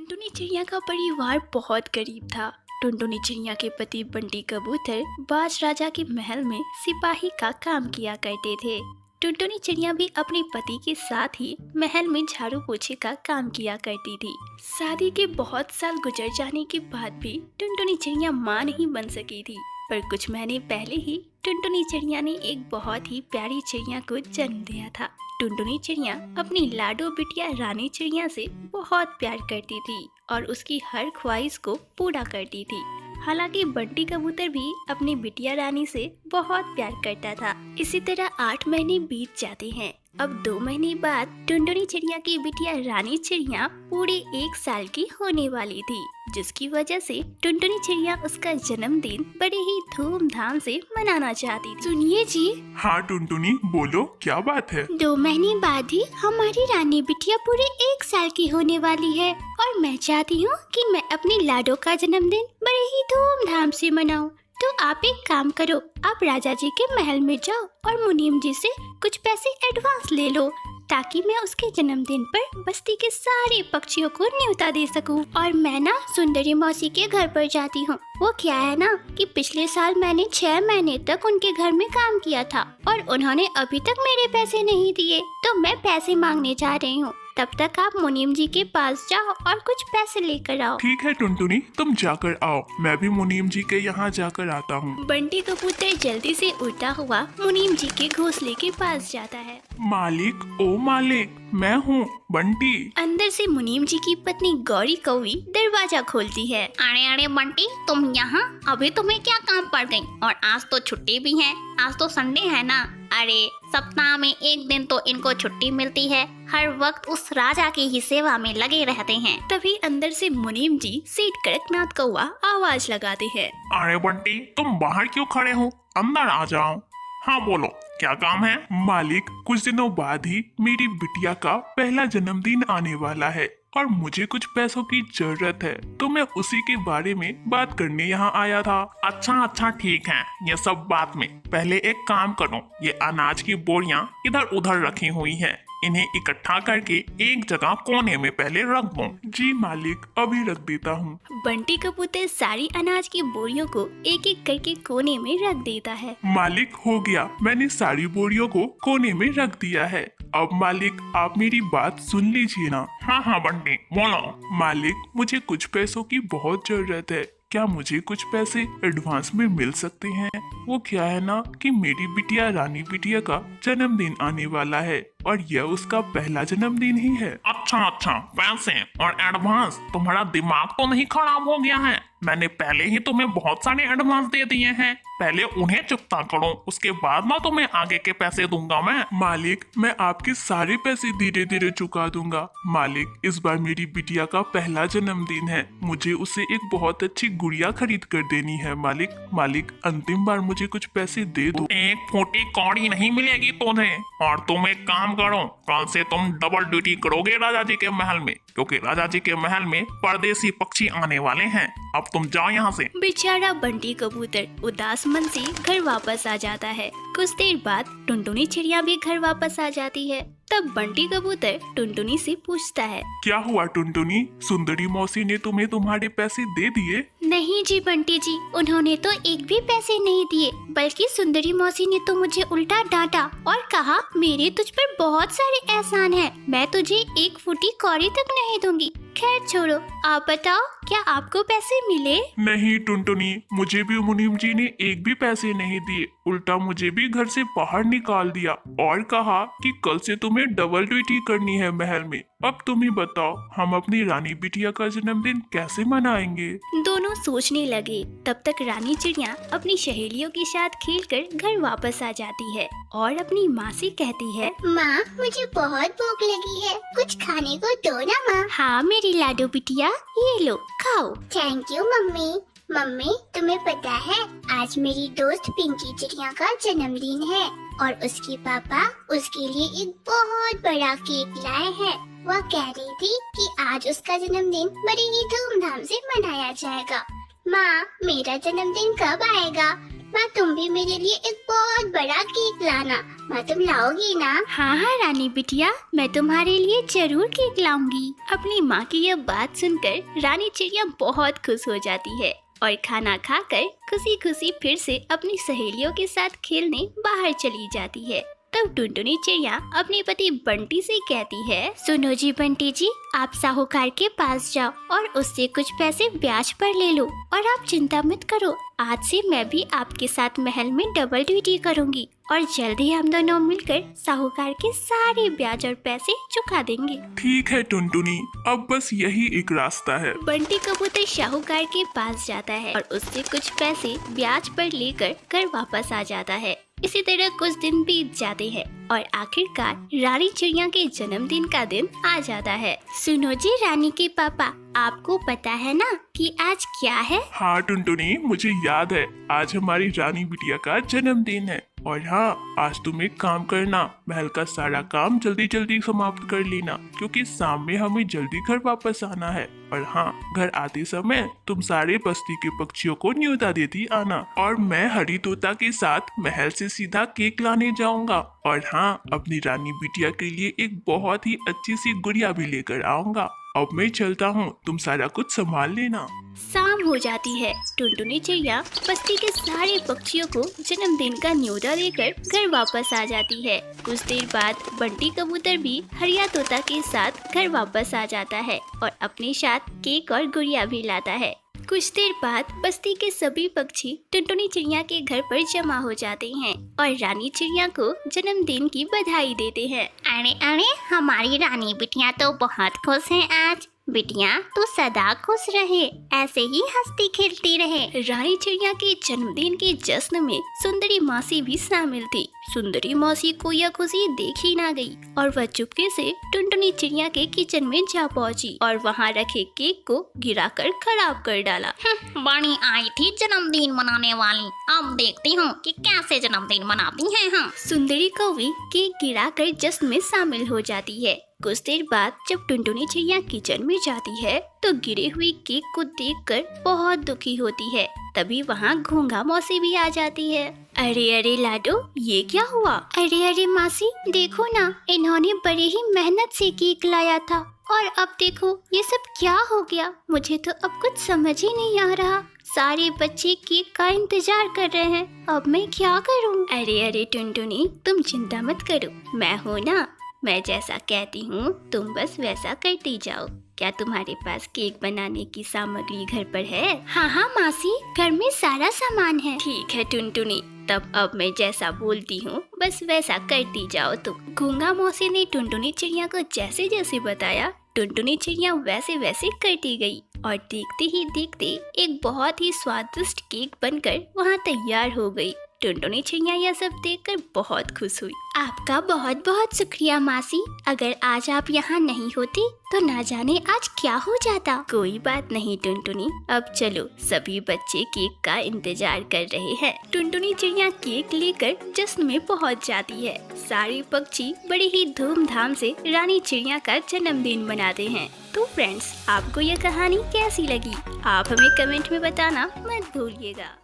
टुनटुनी चिड़िया का परिवार बहुत गरीब था। टुनटुनी चिड़िया के पति बंटी कबूतर बाज राजा के महल में सिपाही का काम किया करते थे। टुनटुनी चिड़िया भी अपने पति के साथ ही महल में झाड़ू पोछे का काम किया करती थी। शादी के बहुत साल गुजर जाने के बाद भी टुनटुनी चिड़िया माँ नहीं बन सकी थी, पर कुछ महीने पहले ही टुनटुनी चिड़िया ने एक बहुत ही प्यारी चिड़िया को जन्म दिया था। टुनटुनी चिड़िया अपनी लाडो बिटिया रानी चिड़िया से बहुत प्यार करती थी और उसकी हर ख्वाहिश को पूरा करती थी। हालांकि बंटी कबूतर भी अपनी बिटिया रानी से बहुत प्यार करता था। इसी तरह 8 महीने बीत जाते हैं। अब 2 महीने बाद टुनटुनी चिड़िया की बिटिया रानी चिड़िया पूरे 1 साल की होने वाली थी, जिसकी वजह से टुनटुनी चिड़िया उसका जन्मदिन बड़े ही धूमधाम से मनाना चाहती थी। सुनिए जी। हाँ टुनटुनी, बोलो क्या बात है। 2 महीने बाद ही हमारी रानी बिटिया पूरे 1 साल की होने वाली है और मैं चाहती हूँ कि मैं अपनी लाडो का जन्मदिन बड़े ही धूमधाम से मनाऊं। तो आप एक काम करो, आप राजा जी के महल में जाओ और मुनीम जी से कुछ पैसे एडवांस ले लो, ताकि मैं उसके जन्मदिन पर बस्ती के सारे पक्षियों को न्योता दे सकूं। और मैं ना सुंदरी मौसी के घर पर जाती हूँ। वो क्या है ना कि पिछले साल मैंने 6 महीने तक उनके घर में काम किया था और उन्होंने अभी तक मेरे पैसे नहीं दिए, तो मैं पैसे मांगने जा रही हूँ। तब तक आप मुनीम जी के पास जाओ और कुछ पैसे लेकर आओ। ठीक है टुनटुनी, तुम जाकर आओ, मैं भी मुनीम जी के यहाँ जाकर आता हूँ। बंटी कबूतर जल्दी से उड़ता हुआ मुनीम जी के घोंसले के पास जाता है। मालिक, ओ मालिक, मैं हूँ बंटी। अंदर से मुनीम जी की पत्नी गौरी कौवी दरवाजा खोलती है। अरे अरे बंटी, तुम यहाँ? अभी तुम्हें क्या काम पड़ गई? और आज तो छुट्टी भी है, आज तो संडे है ना। अरे सप्ताह में एक दिन तो इनको छुट्टी मिलती है, हर वक्त उस राजा की ही सेवा में लगे रहते हैं। तभी अंदर से मुनीम जी सेठ कड़कनाथ कौवा आवाज लगाते हैं। अरे बंटी, तुम बाहर क्यों खड़े हो? अंदर आ जाओ। हाँ बोलो, क्या काम है? मालिक, कुछ दिनों बाद ही मेरी बिटिया का पहला जन्मदिन आने वाला है और मुझे कुछ पैसों की जरूरत है, तो मैं उसी के बारे में बात करने यहाँ आया था। अच्छा ठीक है, ये सब बात में। पहले एक काम करो, ये अनाज की बोरियां इधर उधर रखी हुई हैं, इन्हें इकट्ठा करके एक जगह कोने में पहले रख दो। जी मालिक, अभी रख देता हूँ। बंटी कबूतर सारी अनाज की बोरियों को एक एक करके कोने में रख देता है। मालिक, हो गया, मैंने सारी बोरियों को कोने में रख दिया है। अब मालिक, आप मेरी बात सुन लीजिए ना। हाँ बंटी, बोलो। मालिक, मुझे कुछ पैसों की बहुत जरूरत है, क्या मुझे कुछ पैसे एडवांस में मिल सकते हैं? वो क्या है ना कि मेरी बिटिया रानी बिटिया का जन्मदिन आने वाला है और यह उसका पहला जन्मदिन ही है। अच्छा, पैसे और एडवांस? तुम्हारा दिमाग तो नहीं खराब हो गया है? मैंने पहले ही तुम्हें बहुत सारे एडवांस दे दिए हैं, पहले उन्हें चुकता करो, उसके बाद ना तुम्हें आगे के पैसे दूंगा मैं। मालिक, मैं आपके सारे पैसे धीरे धीरे चुका दूंगा। मालिक, इस बार मेरी बिटिया का पहला जन्मदिन है, मुझे उसे एक बहुत अच्छी गुड़िया खरीद कर देनी है। मालिक, अंतिम बार मुझे कुछ पैसे दे दो। एक फूटी कौड़ी नहीं मिलेगी तुम्हें। और तुम एक काम करो, कल से तुम डबल ड्यूटी करोगे राजा जी के महल में, क्योंकि राजा जी के महल में परदेसी पक्षी आने वाले हैं। अब तुम जाओ यहाँ से। बेचारा बंटी कबूतर उदास मन से घर वापस आ जाता है। कुछ देर बाद टुनटुनी चिड़िया भी घर वापस आ जाती है। तब बंटी कबूतर टुनटुनी से पूछता है, क्या हुआ टुनटुनी, सुंदरी मौसी ने तुम्हें तुम्हारे पैसे दे दिए? नहीं जी बंटी जी, उन्होंने तो एक भी पैसे नहीं दिए, बल्कि सुंदरी मौसी ने तो मुझे उल्टा डांटा और कहा मेरे तुझ पर बहुत सारे एहसान हैं, मैं तुझे एक फूटी कौड़ी तक नहीं दूंगी। खैर छोड़ो, आप बताओ, क्या आपको पैसे मिले? नहीं टुनटुनी, मुझे भी मुनीम जी ने एक भी पैसे नहीं दिए, उल्टा मुझे भी घर से बाहर निकाल दिया और कहा कि कल से तुम्हें डबल ड्यूटी करनी है महल में। अब तुम ही बताओ, हम अपनी रानी बिटिया का जन्मदिन कैसे मनाएंगे? दोनों सोचने लगे। तब तक रानी चिड़िया अपनी सहेलियों के साथ खेलकर घर वापस आ जाती है और अपनी माँ से कहती है, माँ, मुझे बहुत भूख लगी है, कुछ खाने को दो ना माँ। हाँ मेरी लाडो बिटिया, ये लो खाओ। Thank you mummy. मम्मी, तुम्हें पता है आज मेरी दोस्त पिंकी चिड़िया का जन्मदिन है और उसके पापा उसके लिए एक बहुत बड़ा केक लाए हैं। वह कह रही थी कि आज उसका जन्मदिन बड़ी ही धूमधाम से मनाया जाएगा। माँ, मेरा जन्मदिन कब आएगा? माँ तुम भी मेरे लिए एक बहुत बड़ा केक लाना। माँ तुम लाओगी ना? हाँ हाँ रानी बिटिया, मैं तुम्हारे लिए जरूर केक लाऊंगी। अपनी माँ की यह बात सुनकर रानी चिड़िया बहुत खुश हो जाती है और खाना खाकर खुशी खुशी फिर से अपनी सहेलियों के साथ खेलने बाहर चली जाती है। तब टुनटुनी चिड़िया अपने पति बंटी से कहती है, सुनो जी बंटी जी, आप साहूकार के पास जाओ और उससे कुछ पैसे ब्याज पर ले लो और आप चिंता मत करो, आज से मैं भी आपके साथ महल में डबल ड्यूटी करूंगी और जल्द ही हम दोनों मिलकर साहूकार के सारे ब्याज और पैसे चुका देंगे। ठीक है टुनटुनी, अब बस यही एक रास्ता है। बंटी कबूतर शाहूकार के पास जाता है और उससे कुछ पैसे ब्याज पर लेकर घर वापस आ जाता है। इसी तरह कुछ दिन बीत जाते हैं और आखिरकार रानी चिड़िया के जन्मदिन का दिन आ जाता है। सुनो जी रानी के पापा, आपको पता है ना कि आज क्या है? हाँ टुनटुनी, मुझे याद है, आज हमारी रानी बिटिया का जन्मदिन है। और हाँ, आज तुम एक काम करना, महल का सारा काम जल्दी जल्दी समाप्त कर लेना, क्योंकि शाम में हमें जल्दी घर वापस आना है। और हाँ, घर आते समय तुम सारे बस्ती के पक्षियों को न्योता देती आना, और मैं हरी तोता के साथ महल से सीधा केक लाने जाऊंगा। और हाँ, अपनी रानी बिटिया के लिए एक बहुत ही अच्छी सी गुड़िया भी लेकर आऊंगा। अब मैं चलता हूँ, तुम सारा कुछ संभाल लेना। शाम हो जाती है। टुनटुनी चिड़िया बस्ती के सारे पक्षियों को जन्मदिन का न्योता देकर घर वापस आ जाती है। कुछ देर बाद बंटी कबूतर भी हरिया तोता के साथ घर वापस आ जाता है और अपने साथ केक और गुड़िया भी लाता है। कुछ देर बाद बस्ती के सभी पक्षी टुनटुनी चिड़िया के घर पर जमा हो जाते हैं और रानी चिड़िया को जन्मदिन की बधाई देते हैं। अरे अरे, हमारी रानी बिटिया तो बहुत खुश है आज। बिटिया तू सदा खुश रहे, ऐसे ही हंसती खेलती रहे। रानी चिड़िया के जन्मदिन के जश्न में सुंदरी मौसी भी शामिल थी। सुंदरी मौसी को यह खुशी देखी ना गई और वह चुपके से टुनटुनी चिड़िया के किचन में जा पहुंची और वहां रखे केक को गिराकर खराब कर डाला। बड़ी आई थी जन्मदिन मनाने वाली, अब देखती हूँ कि कैसे जन्मदिन मनाती हैं हम। सुंदरी कौवी केक गिराकर जश्न में शामिल हो जाती है। कुछ देर बाद जब टुनटुनी चिड़िया किचन में जाती है तो गिरे हुए केक को देखकर बहुत दुखी होती है। तभी वहाँ घोंघा मौसी भी आ जाती है। अरे अरे लाडो, ये क्या हुआ? अरे अरे मासी, देखो ना, इन्होंने बड़े ही मेहनत से केक लाया था और अब देखो ये सब क्या हो गया। मुझे तो अब कुछ समझ ही नहीं आ रहा। सारे बच्चे केक का इंतजार कर रहे हैं, अब मैं क्या करूं? अरे अरे टुनटुनी, तुम चिंता मत करो, मैं हूँ ना। मैं जैसा कहती हूँ तुम बस वैसा करती जाओ। क्या तुम्हारे पास केक बनाने की सामग्री घर पर है? हाँ हाँ मासी, घर में सारा सामान है। ठीक है टुनटुनी, तब अब मैं जैसा बोलती हूँ बस वैसा करती जाओ तुम। घोंघा मौसी ने टुनटुनी चिड़िया को जैसे जैसे बताया, टुनटुनी चिड़िया वैसे वैसे करती गई और देखते ही देखते एक बहुत ही स्वादिष्ट केक बनकर वहाँ तैयार हो गई। टुनटुनी चिड़िया यह सब देखकर बहुत खुश हुई। आपका बहुत बहुत शुक्रिया मासी, अगर आज आप यहाँ नहीं होती तो ना जाने आज क्या हो जाता। कोई बात नहीं टुनटुनी, अब चलो, सभी बच्चे केक का इंतजार कर रहे हैं। टुनटुनी चिड़िया केक लेकर जश्न में पहुँच जाती है। सारे पक्षी बड़े ही धूमधाम से रानी चिड़िया का जन्मदिन मनाते हैं। तो फ्रेंड्स, आपको यह कहानी कैसी लगी? आप हमें कमेंट में बताना मत भूलिएगा।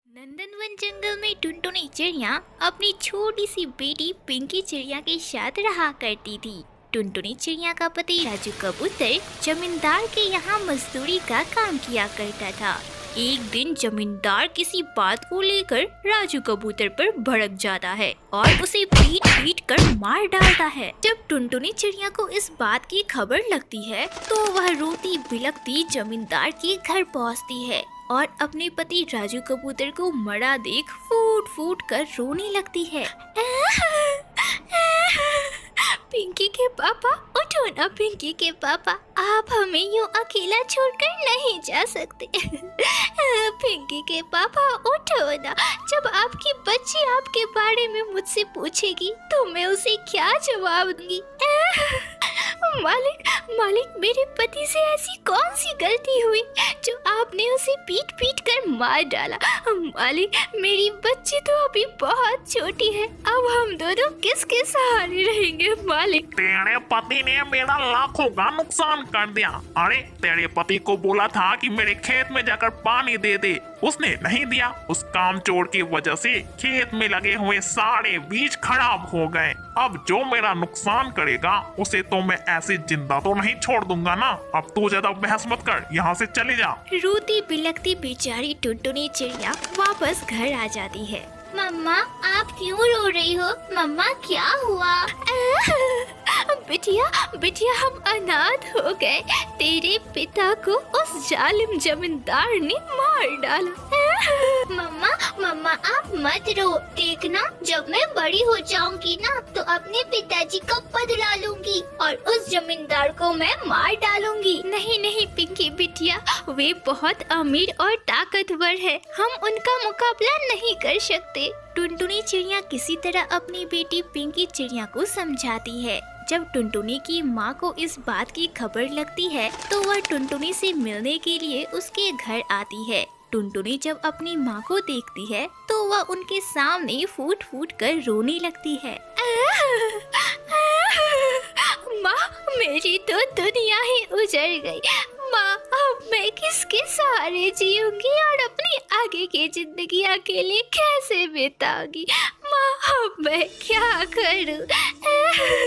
नंदनवन जंगल में टुनटुनी चिड़िया अपनी छोटी सी बेटी पिंकी चिड़िया के साथ रहा करती थी। टुनटुनी चिड़िया का पति राजू कबूतर जमींदार के यहाँ मजदूरी का काम किया करता था। एक दिन जमींदार किसी बात को लेकर राजू कबूतर पर भड़क जाता है और उसे पीट पीट कर मार डालता है। जब टुनटुनी चिड़िया को इस बात की खबर लगती है तो वह रोती बिलखती जमींदार के घर पहुँचती है और अपने पति राजू कबूतर को मरा देख फूट फूट कर रोने लगती है। पिंकी के पापा, उठो ना पिंकी के पापा, आप हमें यूं अकेला छोड़कर नहीं जा सकते। पिंकी के पापा, उठो ना, जब आपकी बच्ची आपके बारे में मुझसे पूछेगी तो मैं उसे क्या जवाब दूंगी? मालिक, मालिक, मेरे पति से ऐसी कौन सी गलती हुई जो आपने उसे पीट पीट कर मार डाला? मालिक, मेरी बच्ची तो अभी बहुत छोटी है, अब हम दोनों किसके सहारे रहेंगे मालिक? तेरे पति ने मेरा लाखों का नुकसान कर दिया। अरे तेरे पति को बोला था कि मेरे खेत में जाकर पानी दे दे, उसने नहीं दिया। उस कामचोर की वजह से खेत में लगे हुए सारे बीज खराब हो गए। अब जो मेरा नुकसान करेगा उसे तो मैं ऐसे जिंदा तो नहीं छोड़ दूंगा ना। अब तू ज्यादा बहस मत कर, यहाँ से चले जा। रोती बिलखती बेचारी टुनटुनी चिड़िया वापस घर आ जाती है। मम्मा आप क्यों रो रही हो? मम्मा क्या हुआ? बिटिया बिटिया, हम अनाथ हो गए। तेरे पिता को उस जालिम जमींदार ने मार डाला। मम्मा मम्मा आप मत रो। देखना जब मैं बड़ी हो जाऊंगी ना तो अपने पिताजी का बदला लूंगी और उस जमींदार को मैं मार डालूंगी। नहीं नहीं पिंकी बिटिया, वे बहुत अमीर और ताकतवर है, हम उनका मुकाबला नहीं कर सकते। टुनटुनी चिड़िया किसी तरह अपनी बेटी पिंकी चिड़िया को समझाती है। जब टुनटुनी की माँ को इस बात की खबर लगती है तो वह टुनटुनी से मिलने के लिए उसके घर आती है। टुनटुनी जब अपनी माँ को देखती है तो वह उनके सामने फूट फूट कर रोने लगती है। माँ, मेरी तो दुनिया ही उजड़ गई। माँ, अब मैं किसके सहारे जीऊंगी और अपनी आगे की जिंदगी अकेले कैसे बिताऊंगी? माँ, अब मैं क्या करूँ?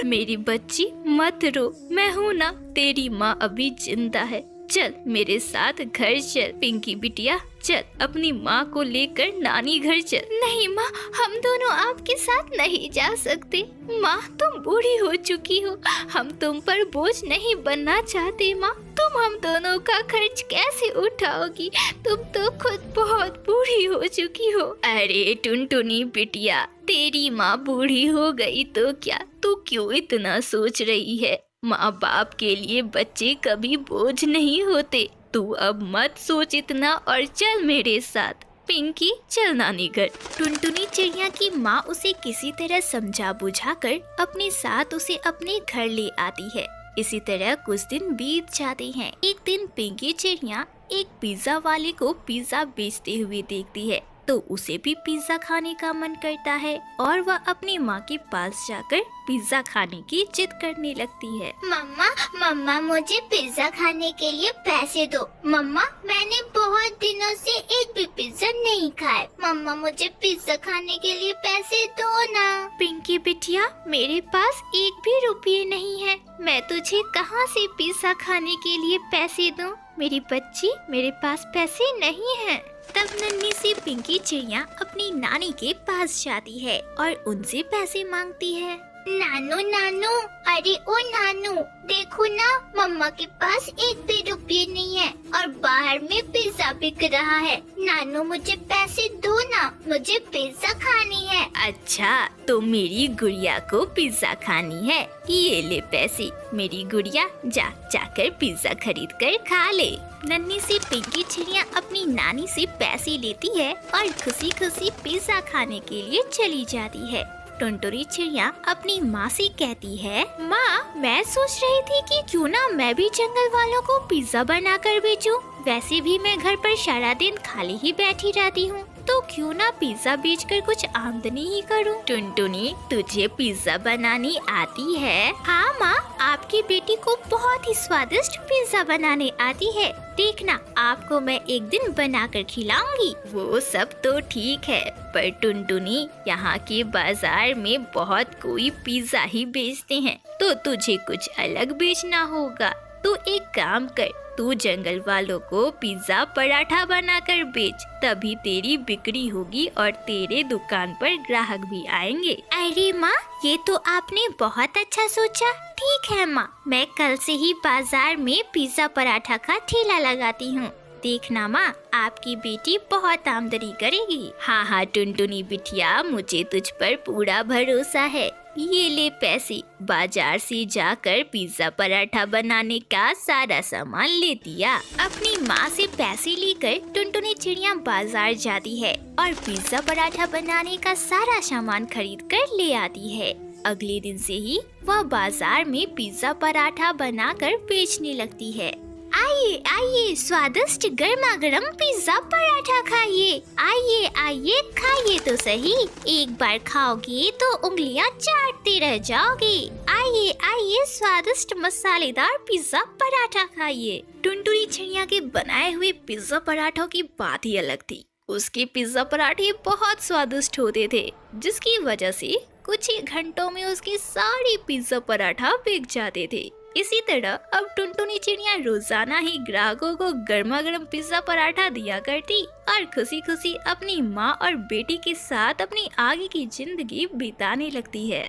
मेरी बच्ची मत रो, मैं हूँ ना, तेरी माँ अभी जिंदा है। चल मेरे साथ घर चल। पिंकी बिटिया चल, अपनी माँ को लेकर नानी घर चल। नहीं माँ, हम दोनों आपके साथ नहीं जा सकते। माँ, तुम बूढ़ी हो चुकी हो, हम तुम पर बोझ नहीं बनना चाहते। माँ, तुम हम दोनों का खर्च कैसे उठाओगी? तुम तो खुद बहुत बूढ़ी हो चुकी हो। अरे टुनटुनी बिटिया, तेरी माँ बूढ़ी हो गई तो क्या, तू क्यों इतना सोच रही है? माँ बाप के लिए बच्चे कभी बोझ नहीं होते। तू अब मत सोच इतना और चल मेरे साथ। पिंकी चल नानी घर। टुनटुनी चिड़िया की माँ उसे किसी तरह समझा बुझाकर अपने साथ उसे अपने घर ले आती है। इसी तरह कुछ दिन बीत जाते हैं। एक दिन पिंकी चिड़िया एक पिज्जा वाले को पिज्जा बेचते हुए देखती है तो उसे भी पिज्जा खाने का मन करता है और वह अपनी माँ के पास जाकर पिज्जा खाने की जिद करने लगती है। मम्मा मम्मा मुझे पिज्जा खाने के लिए पैसे दो। मम्मा मैंने बहुत दिनों से एक भी पिज्जा नहीं खाया। मम्मा मुझे पिज्जा खाने के लिए पैसे दो ना। पिंकी बिटिया, मेरे पास एक भी रुपये नहीं है, मैं तुझे कहाँ से पिज्जा खाने के लिए पैसे दूं? मेरी बच्ची, मेरे पास पैसे नहीं हैं। तब नन्ही सी पिंकी चिड़िया अपनी नानी के पास जाती है और उनसे पैसे मांगती है। नानू नानू, अरे ओ नानू, देखो ना मम्मा के पास एक भी रुपये नहीं है और बाहर में पिज्जा बिक रहा है। नानू मुझे पैसे दो ना, मुझे पिज्जा खानी है। अच्छा, तो मेरी गुड़िया को पिज्जा खानी है, ये ले पैसे। मेरी गुड़िया जाकर पिज्जा खरीद कर खा ले। नन्ही सी पिंकी चिड़िया अपनी नानी से पैसे लेती है और खुशी खुशी पिज्जा खाने के लिए चली जाती है। टुनटुनी चिड़िया अपनी माँ से कहती है, माँ, मैं सोच रही थी कि क्यों ना मैं भी जंगल वालों को पिज्जा बनाकर बेचूं। वैसे भी मैं घर पर सारा दिन खाली ही बैठी रहती हूँ, तो क्यों ना पिज्जा बेचकर कुछ आमदनी ही करूँ। टुनटुनी, तुझे पिज्जा बनानी आती है? हाँ माँ, आपकी बेटी को बहुत ही स्वादिष्ट पिज्जा बनाने आती है। देखना, आपको मैं एक दिन बनाकर खिलाऊंगी। वो सब तो ठीक है, पर टुनटुनी, यहाँ के बाजार में बहुत कोई पिज्जा ही बेचते हैं, तो तुझे कुछ अलग बेचना होगा। तो एक काम कर, तू जंगल वालों को पिज्जा पराठा बनाकर बेच, तभी तेरी बिक्री होगी और तेरे दुकान पर ग्राहक भी आएंगे। अरे माँ, ये तो आपने बहुत अच्छा सोचा। ठीक है माँ, मैं कल से ही बाजार में पिज्जा पराठा का ठेला लगाती हूँ। देखना माँ, आपकी बेटी बहुत आमदनी करेगी। हाँ टुनटुनी बिटिया, मुझे तुझ पर पूरा भरोसा है। ये ले पैसे, बाजार से जाकर पिज्जा पराठा बनाने का सारा सामान ले दिया। अपनी माँ से पैसे लेकर टुनटुनी चिड़िया बाजार जाती है और पिज्जा पराठा बनाने का सारा सामान खरीद कर ले आती है। अगले दिन से ही वह बाजार में पिज्जा पराठा बनाकर बेचने लगती है। आइए आइए, स्वादिष्ट गर्मा गर्म पिज्जा पराठा खाइए। आइए आइए, खाइए तो सही। एक बार खाओगे तो उंगलियां चाटते रह जाओगे। आइए आइए, स्वादिष्ट मसालेदार पिज्जा पराठा खाइए। टुनटुनी चिड़िया के बनाए हुए पिज्जा पराठों की बात ही अलग थी। उसके पिज्जा पराठे बहुत स्वादिष्ट होते थे, जिसकी वजह से कुछ ही घंटों में उसके सारे पिज्जा पराठा बिक जाते थे। इसी तरह अब टुनटुनी चिड़िया रोजाना ही ग्राहकों को गर्मा गर्म पिज्जा पराठा दिया करती और खुशी खुशी अपनी माँ और बेटी के साथ अपनी आगे की जिंदगी बिताने लगती है।